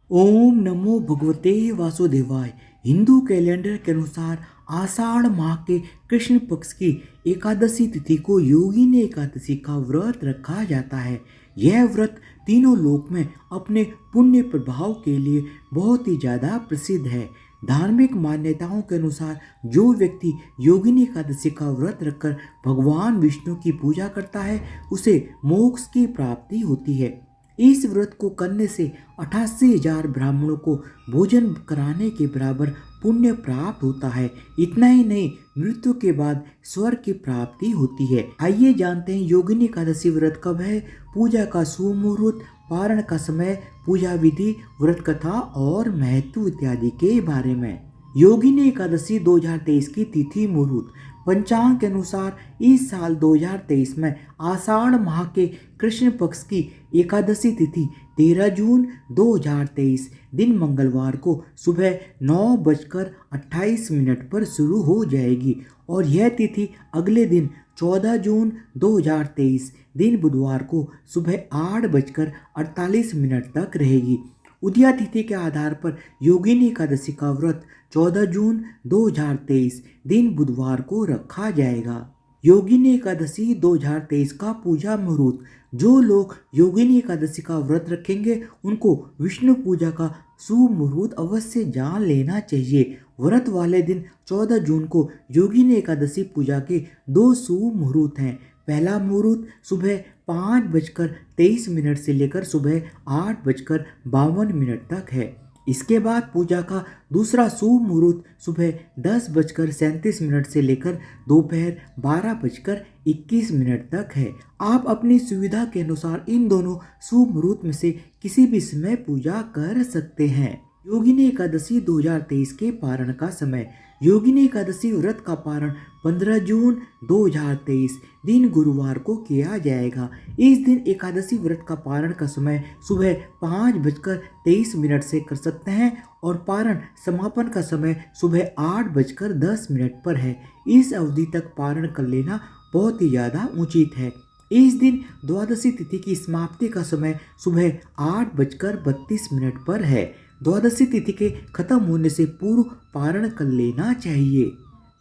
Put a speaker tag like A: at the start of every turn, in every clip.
A: ओम नमो भगवते वासुदेवाय। हिंदू कैलेंडर के अनुसार आषाढ़ माह के कृष्ण पक्ष की एकादशी तिथि को योगिनी एकादशी का व्रत रखा जाता है। यह व्रत तीनों लोक में अपने पुण्य प्रभाव के लिए बहुत ही ज़्यादा प्रसिद्ध है। धार्मिक मान्यताओं के अनुसार जो व्यक्ति योगिनी एकादशी का व्रत रखकर भगवान विष्णु की पूजा करता है उसे मोक्ष की प्राप्ति होती है। इस व्रत को करने से 88,000 ब्राह्मणों को भोजन कराने के बराबर पुण्य प्राप्त होता है। इतना ही नहीं, मृत्यु के बाद स्वर्ग की प्राप्ति होती है। आइए जानते हैं योगिनी एकादशी व्रत कब है, पूजा का शुभ मुहूर्त, पारण का समय, पूजा विधि, व्रत कथा और महत्व इत्यादि के बारे में। योगिनी एकादशी 2023 की तिथि मुहूर्त। पंचांग के अनुसार इस साल 2023 में आषाढ़ माह के कृष्ण पक्ष की एकादशी तिथि 13 जून 2023 दिन मंगलवार को सुबह 9:28 पर शुरू हो जाएगी और यह तिथि अगले दिन 14 जून 2023 दिन बुधवार को सुबह 8:48 तक रहेगी। उदया तिथि के आधार पर योगिनी एकादशी का व्रत 14 जून 2023 दिन बुधवार को रखा जाएगा। योगिनी एकादशी 2023 का पूजा मुहूर्त। जो लोग योगिनी एकादशी का व्रत रखेंगे उनको विष्णु पूजा का शुभ मुहूर्त अवश्य जान लेना चाहिए। व्रत वाले दिन 14 जून को योगिनी एकादशी पूजा के दो शुभ मुहूर्त हैं। पहला मुहूर्त सुबह 5:23 से लेकर सुबह 8:52 तक है। इसके बाद पूजा का दूसरा शुभ मुहूर्त सुबह 10:37 से लेकर दोपहर 12:21 तक है। आप अपनी सुविधा के अनुसार इन दोनों शुभ मुहूर्त में से किसी भी समय पूजा कर सकते हैं। योगिनी एकादशी 2023 के पारण का समय। योगिनी एकादशी व्रत का पारण 15 जून 2023 दिन गुरुवार को किया जाएगा। इस दिन एकादशी व्रत का पारण का समय सुबह 5:23 से कर सकते हैं और पारण समापन का समय सुबह 8:10 पर है। इस अवधि तक पारण कर लेना बहुत ही ज़्यादा उचित है। इस दिन द्वादशी तिथि की समाप्ति का समय सुबह 8:32 पर है। द्वादशी तिथि के खत्म होने से पूर्व पारण कर लेना चाहिए।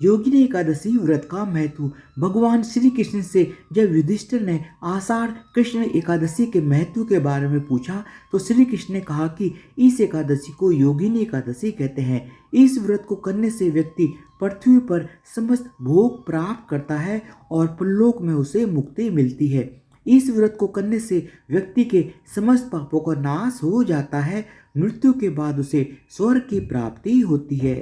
A: योगिनी एकादशी व्रत का महत्व। भगवान श्री कृष्ण से जब युधिष्ठिर ने आषाढ़ कृष्ण एकादशी के महत्व के बारे में पूछा तो श्री कृष्ण ने कहा कि इस एकादशी को योगिनी एकादशी कहते हैं। इस व्रत को करने से व्यक्ति पृथ्वी पर समस्त भोग प्राप्त करता है और परलोक में उसे मुक्ति मिलती है। इस व्रत को करने से व्यक्ति के समस्त पापों का नाश हो जाता है। मृत्यु के बाद उसे स्वर्ग की प्राप्ति होती है।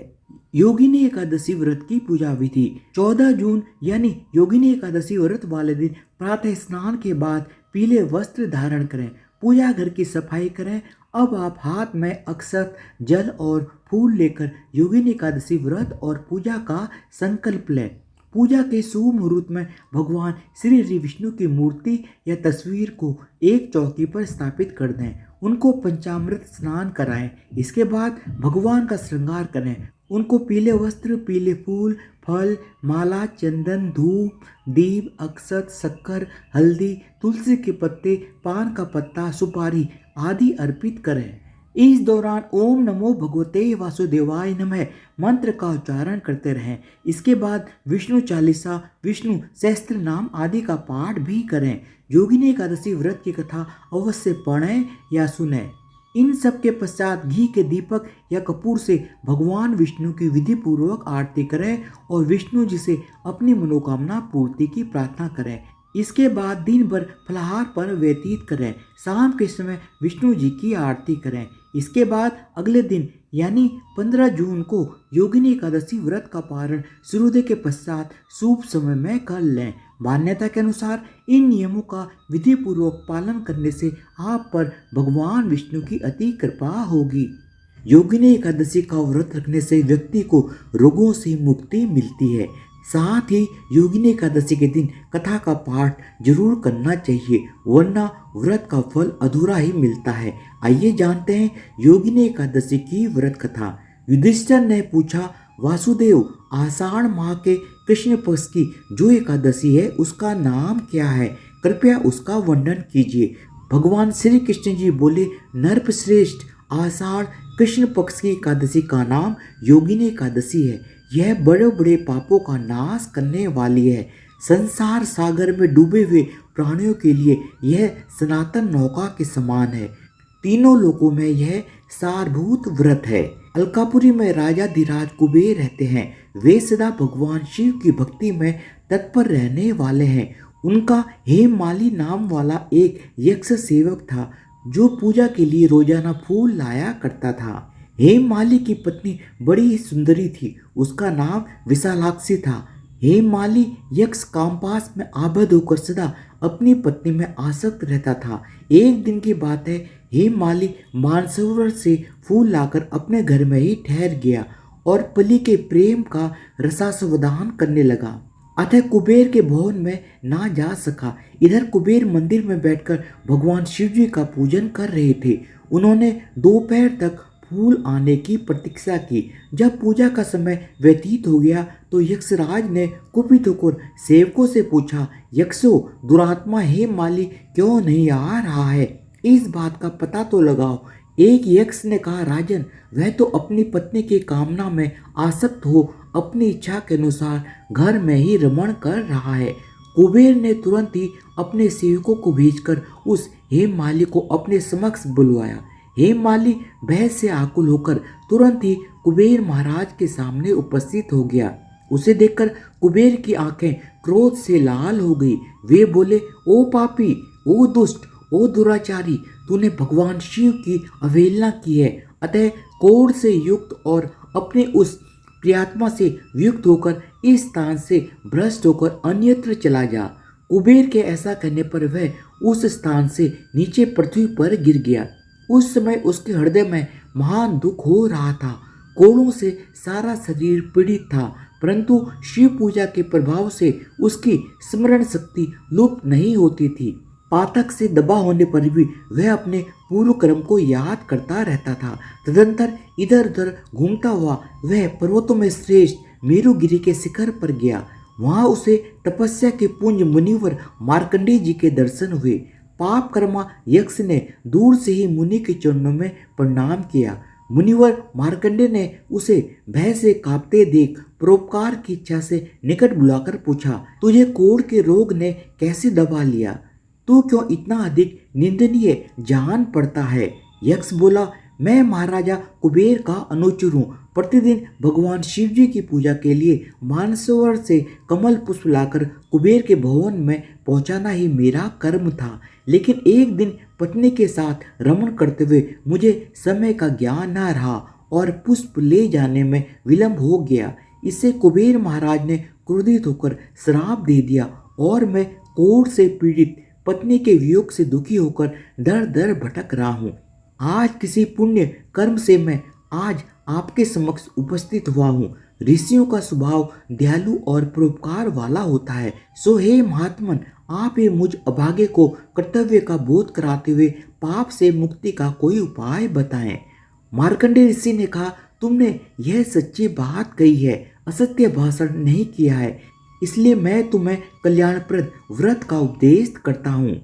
A: योगिनी एकादशी व्रत की पूजा विधि। 14 जून यानी योगिनी एकादशी व्रत वाले दिन प्रातः स्नान के बाद पीले वस्त्र धारण करें, पूजा घर की सफाई करें। अब आप हाथ में अक्षत, जल और फूल लेकर योगिनी एकादशी व्रत और पूजा का संकल्प लें। पूजा के शुभ मुहूर्त में भगवान श्री विष्णु की मूर्ति या तस्वीर को एक चौकी पर स्थापित कर दें। उनको पंचामृत स्नान कराएं। इसके बाद भगवान का श्रृंगार करें। उनको पीले वस्त्र, पीले फूल, फल, माला, चंदन, धूप, दीप, अक्षत, शक्कर, हल्दी, तुलसी के पत्ते, पान का पत्ता, सुपारी आदि अर्पित करें। इस दौरान ओम नमो भगवते वासुदेवाय नमः मंत्र का उच्चारण करते रहें। इसके बाद विष्णु चालीसा, विष्णु सहस्त्र नाम आदि का पाठ भी करें। योगिनी एकादशी व्रत की कथा अवश्य पढ़ें या सुनें। इन सब के पश्चात घी के दीपक या कपूर से भगवान विष्णु की विधि पूर्वक आरती करें और विष्णु जी से अपनी मनोकामना पूर्ति की प्रार्थना करें। इसके बाद दिन भर फलाहार पर व्यतीत करें। शाम के समय विष्णु जी की आरती करें। इसके बाद अगले दिन यानी 15 जून को योगिनी एकादशी व्रत का पारण सूर्योदय के पश्चात शुभ समय में कर लें। मान्यता के अनुसार इन नियमों का विधि पूर्वक पालन करने से आप पर भगवान विष्णु की अति कृपा होगी। योगिनी एकादशी का व्रत रखने से व्यक्ति को रोगों से मुक्ति मिलती है। साथ ही योगिनी एकादशी के दिन कथा का पाठ जरूर करना चाहिए, वरना व्रत का फल अधूरा ही मिलता है। आइए जानते हैं योगिनी एकादशी की व्रत कथा। युधिष्ठिर ने पूछा, वासुदेव, आषाढ़ माह के कृष्ण पक्ष की जो एकादशी है उसका नाम क्या है? कृपया उसका वर्णन कीजिए। भगवान श्री कृष्ण जी बोले, नरपश्रेष्ठ, आषाढ़ कृष्ण पक्ष की एकादशी का नाम योगिनी एकादशी है। यह बड़े बड़े पापों का नाश करने वाली है। संसार सागर में डूबे हुए प्राणियों के लिए यह सनातन नौका के समान है। तीनों लोकों में यह सारभूत व्रत है। अलकापुरी में राजा धीराज कुबेर रहते हैं। वे सदा भगवान शिव की भक्ति में तत्पर रहने वाले हैं। उनका हेममाली नाम वाला एक यक्ष सेवक था जो पूजा के लिए रोजाना फूल लाया करता था। हेममाली की पत्नी बड़ी ही सुंदरी थी। उसका नाम विशालाक्षी था। हेममाली यक्ष कामपास में आबद्ध होकर सदा अपनी पत्नी में आसक्त रहता था। एक दिन की बात है, हेममाली मानसरोवर से फूल लाकर अपने घर में ही ठहर गया और पति के प्रेम का रसास्वादन करने लगा। अतः कुबेर के भवन में ना जा सका। इधर कुबेर मंदिर में बैठकर भगवान शिव जी का पूजन कर रहे थे। उन्होंने दोपहर तक फूल आने की प्रतीक्षा की। जब पूजा का समय व्यतीत हो गया तो यक्षराज ने कुपित होकर सेवकों से पूछा, यक्षो, दुरात्मा हेममाली क्यों नहीं आ रहा है? इस बात का पता तो लगाओ। एक यक्ष ने कहा, राजन, वह तो अपनी पत्नी की कामना में आसक्त हो अपनी इच्छा के अनुसार घर में ही रमण कर रहा है। कुबेर ने तुरंत ही अपने सेवकों को भेजकर उस हेममाली को अपने समक्ष बुलवाया। हेममाली भय से आकुल होकर तुरंत ही कुबेर महाराज के सामने उपस्थित हो गया। उसे देखकर कुबेर की आंखें क्रोध से लाल हो गई। वे बोले, ओ पापी, ओ दुष्ट, ओ दुराचारी, तूने भगवान शिव की अवहेलना की है। अतः क्रोध से युक्त और अपने उस प्रियात्मा से युक्त होकर इस स्थान से भ्रष्ट होकर अन्यत्र चला जा। कुबेर के ऐसा कहने पर वह उस स्थान से नीचे पृथ्वी पर गिर गया। उस समय उसके हृदय में महान दुख हो रहा था। कोड़ों से सारा शरीर पीड़ित था, परंतु शिव पूजा के प्रभाव से उसकी स्मरण शक्ति लुप्त नहीं होती थी। पातक से दबा होने पर भी वह अपने पूर्व कर्म को याद करता रहता था। तदंतर इधर उधर घूमता हुआ वह पर्वतों में श्रेष्ठ मेरुगिरी के शिखर पर गया। वहां उसे तपस्या के पुंज मुनिवर मार्कंडेय जी के दर्शन हुए। पाप कर्मा यक्ष ने दूर से ही मुनि के चरणों में प्रणाम किया। मुनिवर मार्कंडेय ने उसे भय से कांपते देख परोपकार की इच्छा से निकट बुलाकर पूछा, तुझे कोढ़ के रोग ने कैसे दबा लिया? तू क्यों इतना अधिक निंदनीय जान पड़ता है? यक्ष बोला, मैं महाराजा कुबेर का अनुचर हूँ। प्रतिदिन भगवान शिव जी की पूजा के लिए मानसरोवर से कमल पुष्प लाकर कुबेर के भवन में पहुँचाना ही मेरा कर्म था। लेकिन एक दिन पत्नी के साथ रमण करते हुए मुझे समय का ज्ञान न रहा और पुष्प ले जाने में विलंब हो गया। इससे कुबेर महाराज ने क्रोधित होकर श्राप दे दिया और मैं कोढ़ से पीड़ित पत्नी के वियोग से दुखी होकर दर दर भटक रहा हूँ। आज किसी पुण्य कर्म से मैं आज आपके समक्ष उपस्थित हुआ हूँ। ऋषियों का स्वभाव दयालु और परोपकार वाला होता है। सो हे महात्मन, आप ही मुझ अभागे को कर्तव्य का बोध कराते हुए पाप से मुक्ति का कोई उपाय बताएं। मार्कंडेय ऋषि ने कहा, तुमने यह सच्ची बात कही है, असत्य भाषण नहीं किया है, इसलिए मैं तुम्हें कल्याणप्रद व्रत का उपदेश करता हूँ।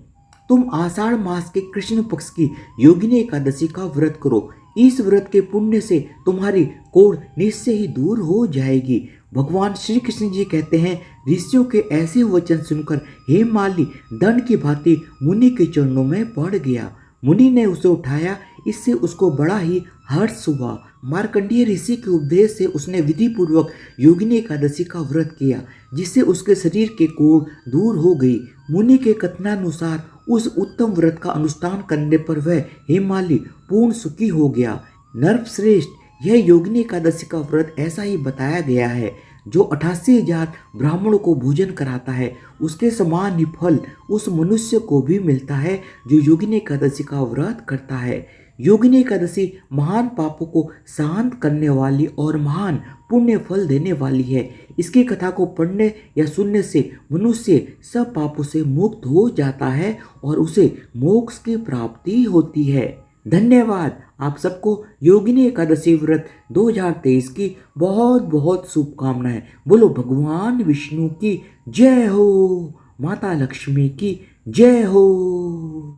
A: तुम आषाढ़ मास के कृष्ण पक्ष की योगिनी एकादशी का व्रत करो। इस व्रत के पुण्य से तुम्हारी कोढ़ निश्चय ही दूर हो जाएगी। भगवान श्री कृष्ण जी कहते हैं, ऋषियों के ऐसे वचन सुनकर हेममाली दंड की भांति मुनि के चरणों में पड़ गया। मुनि ने उसे उठाया, इससे उसको बड़ा ही हर्ष हुआ। मार्कंडेय ऋषि के उपदेश से उसने विधि पूर्वक योगिनी एकादशी का व्रत किया, जिससे उसके शरीर के कोढ़ दूर हो गई। मुनि के कथनानुसार उस उत्तम व्रत का अनुष्ठान करने पर वह हेममाली पूर्ण सुखी हो गया। नरश्रेष्ठ, यह योगिनी एकादशी का व्रत ऐसा ही बताया गया है। जो 88,000 ब्राह्मणों को भोजन कराता है, उसके समान ही फल उस मनुष्य को भी मिलता है जो योगिनी एकादशी का व्रत करता है। योगिनी एकादशी महान पापों को शांत करने वाली और महान पुण्य फल देने वाली है। इसकी कथा को पढ़ने या सुनने से मनुष्य सब पापों से मुक्त हो जाता है और उसे मोक्ष की प्राप्ति होती है। धन्यवाद। आप सबको योगिनी एकादशी व्रत 2023 की बहुत बहुत शुभकामनाएं। बोलो भगवान विष्णु की जय हो, माता लक्ष्मी की जय हो।